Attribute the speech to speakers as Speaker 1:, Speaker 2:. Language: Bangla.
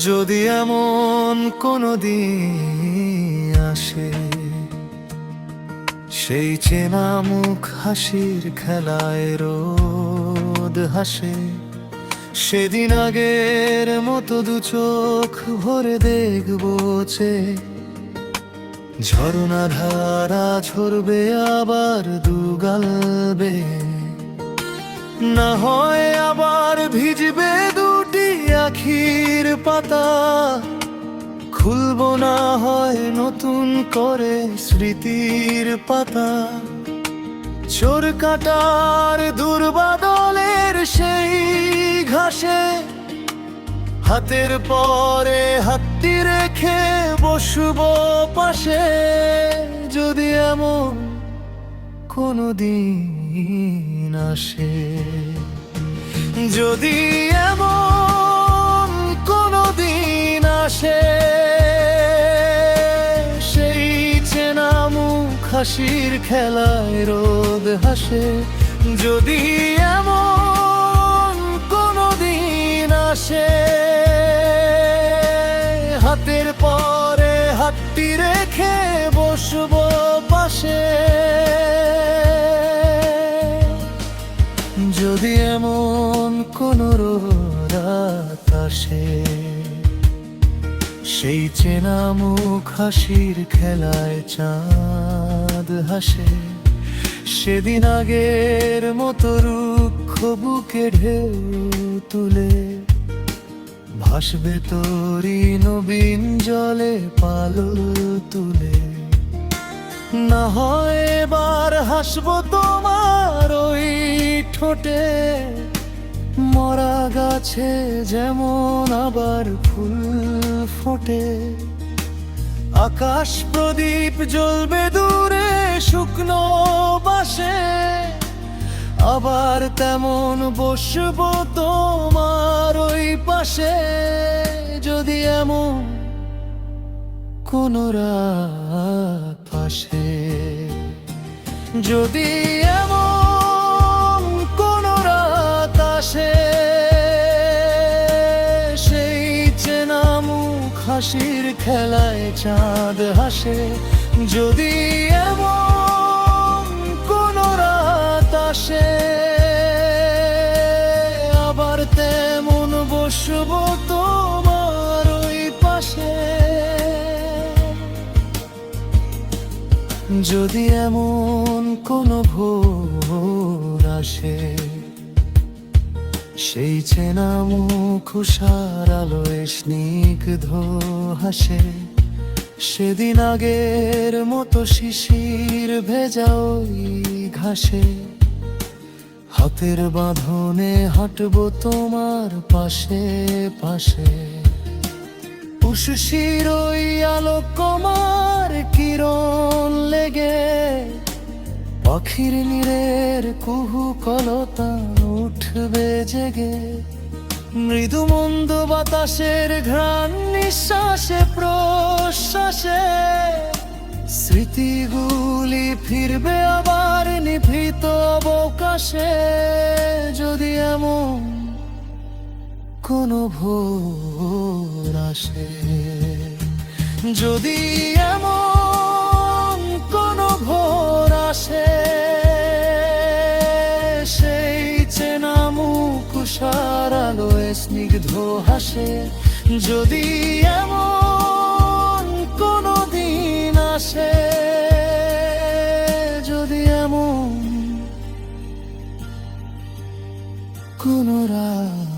Speaker 1: যদি এমন কোনো দিন আসে, সেই চেনা মুখ হাসির খেলায় রোদ হাসে, সেদিন আগের মতো দু চোখ ভরে দেখবো চে, ঝরনা ধারা ঝরবে আবার দুগাল বেয়ে, না হয় আবার ভিজবে দুটি আখির পাতা, খুলবো না হয় নতুন করে স্মৃতির পাতা, চোর কাটার দুর্বাদলের সেই ঘাসে হাতের পরে হাতটি রেখে বসবো পাশে। যদি এমন কোনো দিন আসে, যদি এমন কোনো দিন আসে, সেই চেনা মুখ হাসির খেলায় রোদ হাসে, যদি এমন কোনো দিন আসে, হাতের পরে হাতটি রেখে বসবো পাশে। যদি এমন কোনো রাত আসে, সেই চেনা মুখ হাসির খেলায় চাঁদ হাসে, সেদিন আগের মতো রুক্ষ বুকে ঢেউ তুলে ভাসবে তোরি নবীন জলে পালল তুলে, না হয় এবার হাসবো তোমার ওই ঠোঁটে, মরা গাছে যেমন আবার ফুল ফোটে, আকাশ প্রদীপ জ্বলবে দূরে শুকনো বাসে, আবার তেমন বসবো তোমার ওই পাশে। যদি এমন কোনো রাত আসে, যদি এমন কোনো রাত আসে, সেই চেনা মুখ হাসির খেলায় চাঁদ হাসে, যদি এমন কোনো রাত আসে, আবার তেমন বসবো তোমার ওই পাশে। যদি এমন কোনো ভোর আসে, সেই চেনা মুখ উষার আলোয় স্নিগ্ধ হাসে, সেদিন আগের মতো শিশির ভেজা ওই ঘাসে, হাতের বাঁধনে হাঁটবো তোমার পাশে পাশে, উষসীর ওই আলোকমার কিরণ লেগে পাখির নীড়ের কুহু কলতান উঠবে জেগে, মৃদু মন্দ বাতাসের ঘ্রাণ নিঃশ্বাসে প্রশ্বাসে, স্মৃতিগুলি ফিরবে আবার নিভৃত অবকাশে। যদি এমন কোনো ভোর আসে, যদি এমন কোনো ভোর আসে, সেই চেনা মুখ উষার আলোয় স্নিগ্ধ হাসে, যদি এমন কোনো দিন আসে, যদি এমন কোনো রাত